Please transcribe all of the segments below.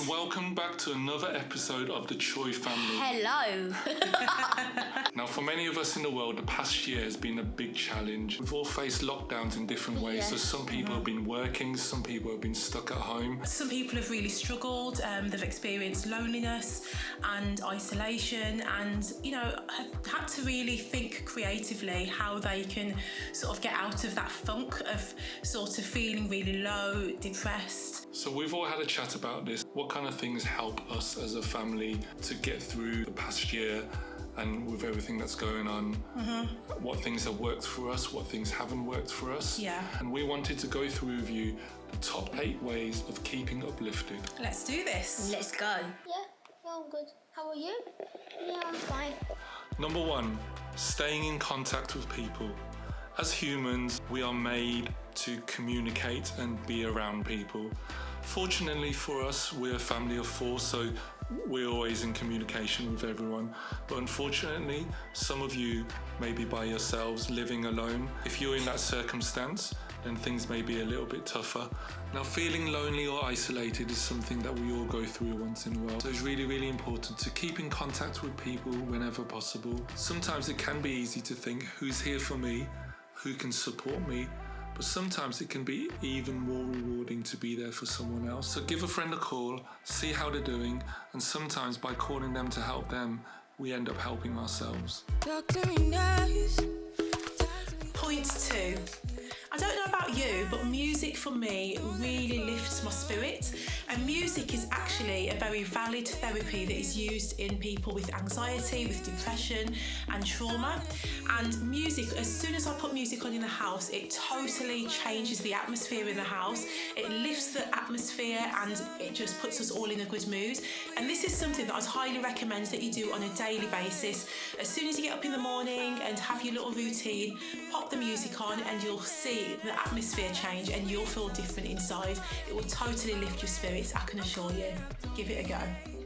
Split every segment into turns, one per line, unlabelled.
and welcome back to another episode of the Choi family.
Hello.
Now, for many of us in the world, the past year has been a big challenge. We've all faced lockdowns in different ways.
Yeah.
So some people have been working, some people have been stuck at home.
Some people have really struggled. They've experienced loneliness and isolation, and have had to really think creatively how they can sort of get out of that funk of sort of feeling really low, depressed.
So we've all had a chat about this. What kind of things help us as a family to get through the past year, and with everything that's going on, what things have worked for us, what things haven't worked for us.
Yeah.
And we wanted to go through with you the top 8 ways of keeping uplifted.
Let's do this.
Let's go.
Yeah, I'm good. How are you? Yeah, I'm fine.
Number 1, staying in contact with people. As humans, we are made to communicate and be around people. Fortunately for us, we're a family of 4, so we're always in communication with everyone. But unfortunately, some of you may be by yourselves, living alone. If you're in that circumstance, then things may be a little bit tougher. Now, feeling lonely or isolated is something that we all go through once in a while. So it's really, really important to keep in contact with people whenever possible. Sometimes it can be easy to think, who's here for me? Who can support me? But sometimes it can be even more rewarding to be there for someone else. So give a friend a call, see how they're doing, and sometimes by calling them to help them, we end up helping ourselves.
Point 2. I don't know about you, but music for me really lifts my spirit. And music is actually a very valid therapy that is used in people with anxiety, with depression and trauma. And music, as soon as I put music on in the house, it totally changes the atmosphere in the house. It lifts the atmosphere and it just puts us all in a good mood. And this is something that I'd highly recommend that you do on a daily basis. As soon as you get up in the morning and have your little routine, pop the music on and you'll see the atmosphere change and you'll feel different inside. It will totally lift your spirits, I can assure you. Give it a go.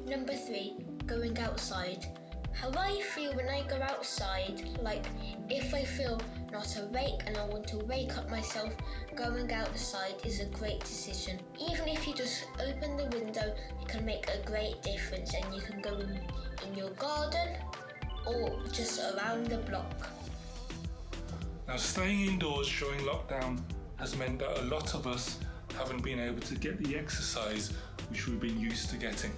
Number 3, going outside. How I feel when I go outside, like if I feel not awake and I want to wake up myself, going outside is a great decision. Even if you just open the window, it can make a great difference, and you can go in your garden or just around the block.
Now, staying indoors during lockdown has meant that a lot of us haven't been able to get the exercise which we've been used to getting.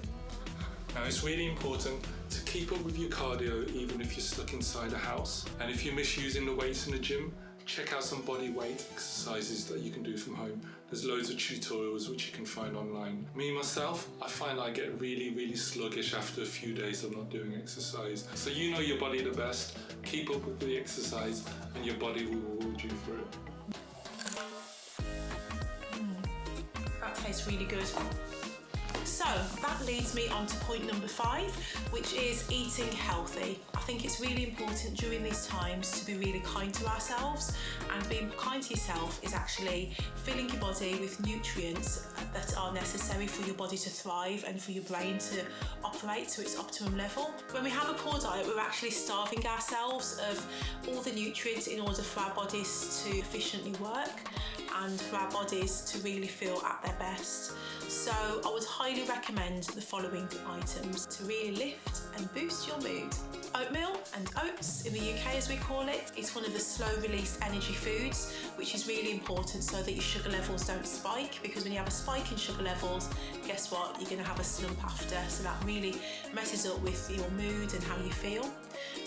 Now, it's really important to keep up with your cardio even if you're stuck inside a house. And if you miss using the weights in the gym, check out some body weight exercises that you can do from home. There's loads of tutorials which you can find online. Me, myself, I find I get really, really sluggish after a few days of not doing exercise. So you know your body the best. Keep up with the exercise and your body will reward you for it.
That tastes really good. So that leads me on to point number 5, which is eating healthy. I think it's really important during these times to be really kind to ourselves, and being kind to yourself is actually filling your body with nutrients that are necessary for your body to thrive and for your brain to operate to its optimum level. When we have a poor diet, we're actually starving ourselves of all the nutrients in order for our bodies to efficiently work and for our bodies to really feel at their best. So I would highly recommend the following items to really lift and boost your mood. Oatmeal and oats, in the UK as we call it, is one of the slow release energy foods, which is really important so that your sugar levels don't spike, because when you have a spike in sugar levels, guess what? You're going to have a slump after, so that really messes up with your mood and how you feel.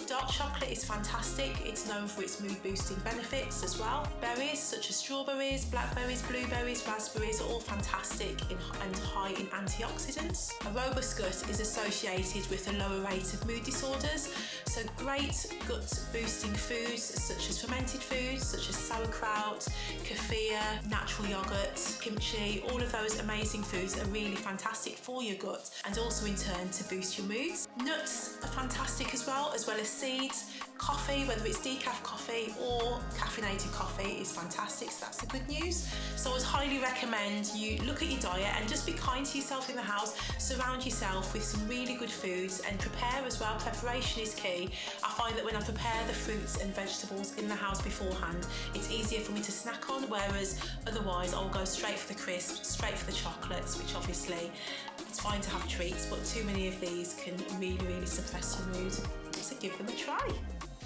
Dark chocolate is fantastic. It's known for its mood boosting benefits as well. Berries such as strawberries, blackberries, blueberries, raspberries are all fantastic and high in antioxidants. A robust gut is associated with a lower rate of mood disorders, so great gut boosting foods such as fermented foods such as sauerkraut, kefir, natural yogurt, kimchi, all of those amazing foods are really fantastic for your gut and also in turn to boost your moods. Nuts are fantastic as well as seeds. Coffee, whether it's decaf coffee or caffeinated coffee, is fantastic, so that's the good news. So I would highly recommend you look at your diet and just be kind to yourself in the house. Surround yourself with some really good foods and prepare as well. Preparation is key. I find that when I prepare the fruits and vegetables in the house beforehand, it's easier for me to snack on, whereas otherwise I'll go straight for the crisps, straight for the chocolates, which obviously it's fine to have treats, but too many of these can really suppress your mood. So give them a try.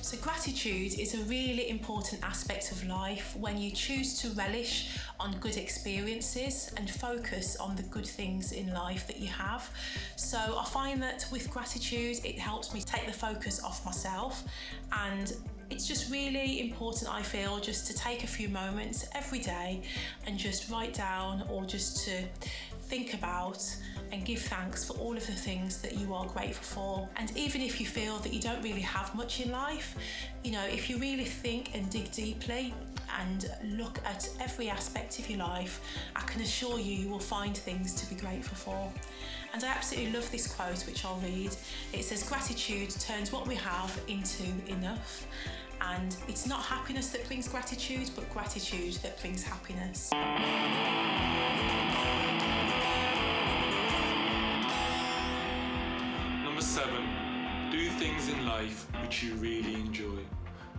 So gratitude is a really important aspect of life when you choose to relish on good experiences and focus on the good things in life that you have. So I find that with gratitude, it helps me take the focus off myself, and it's just really important, I feel, just to take a few moments every day and just write down or just to think about and give thanks for all of the things that you are grateful for. And even if you feel that you don't really have much in life, you know, if you really think and dig deeply and look at every aspect of your life, I can assure you, you will find things to be grateful for. And I absolutely love this quote, which I'll read. It says, "Gratitude turns what we have into enough." And it's not happiness that brings gratitude, but gratitude that brings happiness.
Number 7, do things in life which you really enjoy.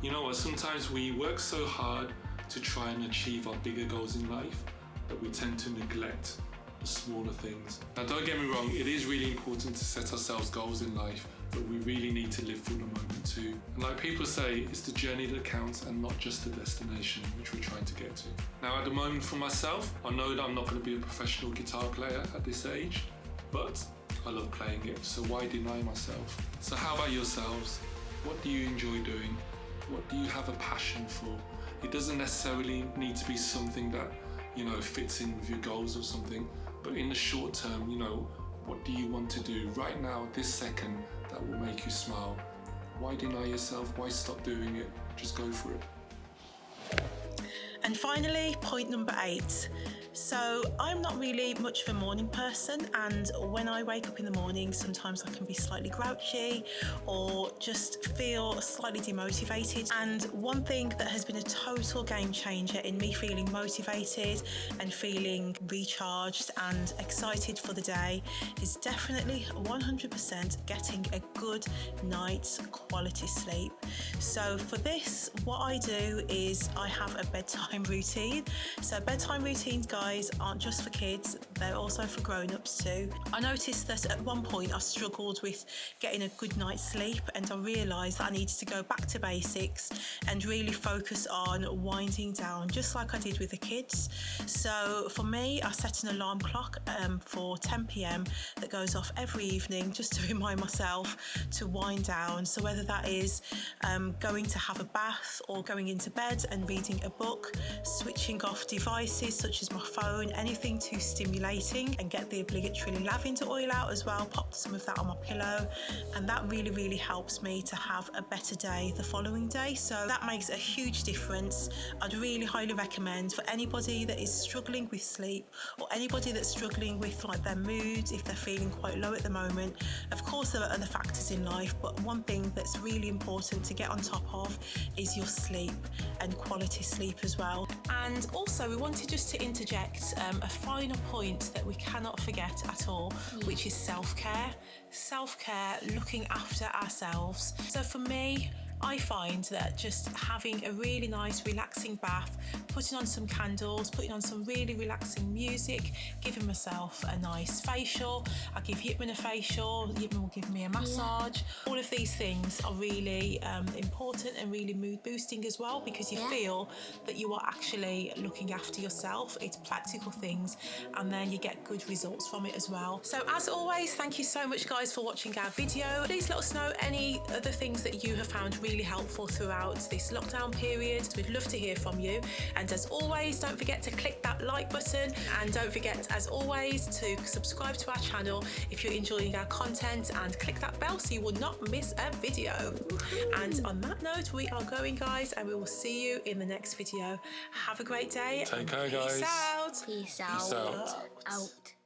You know what, sometimes we work so hard to try and achieve our bigger goals in life that we tend to neglect the smaller things. Now don't get me wrong, it is really important to set ourselves goals in life, but we really need to live for the moment too. And like people say, it's the journey that counts and not just the destination which we're trying to get to. Now at the moment for myself, I know that I'm not going to be a professional guitar player at this age, but I love playing it, so why deny myself? So how about yourselves? What do you enjoy doing? What do you have a passion for? It doesn't necessarily need to be something that, you know, fits in with your goals or something, but in the short term, you know, what do you want to do right now, this second, that will make you smile? Why deny yourself? Why stop doing it? Just go for it.
And finally, point number 8. So I'm not really much of a morning person, and when I wake up in the morning, sometimes I can be slightly grouchy or just feel slightly demotivated. And one thing that has been a total game changer in me feeling motivated and feeling recharged and excited for the day is definitely 100% getting a good night's quality sleep. So for this, what I do is I have a bedtime routine. So bedtime routines, guys, aren't just for kids, they're also for grown-ups too. I noticed that at one point I struggled with getting a good night's sleep, and I realised that I needed to go back to basics and really focus on winding down, just like I did with the kids. So for me, I set an alarm clock for 10 p.m. that goes off every evening just to remind myself to wind down. So whether that is going to have a bath or going into bed and reading a book, switching off devices such as my phone, anything too stimulating, and get the obligatory lavender oil out as well, pop some of that on my pillow, and that really helps me to have a better day the following day. So that makes a huge difference. I'd really highly recommend for anybody that is struggling with sleep, or anybody that's struggling with like their moods, if they're feeling quite low at the moment. Of course there are other factors in life, but one thing that's really important to get on top of is your sleep, and quality sleep as well. And also we wanted just to interject a final point that we cannot forget at all, which is self-care. Self-care, looking after ourselves. So for me, I find that just having a really nice relaxing bath, putting on some candles, putting on some really relaxing music, giving myself a nice facial. I give Yipman a facial, Yipman will give me a massage. All of these things are really important and really mood boosting as well, because you feel that you are actually looking after yourself. It's practical things, and then you get good results from it as well. So as always, thank you so much guys for watching our video. Please let us know any other things that you have found really helpful throughout this lockdown period. We'd love to hear from you, and as always, don't forget to click that like button, and don't forget as always to subscribe to our channel if you're enjoying our content, and click that bell so you will not miss a video. And on that note, we are going guys, and we will see you in the next video. Have a great day.
Take care guys.
Peace out.
Peace out.
Peace out.
Out.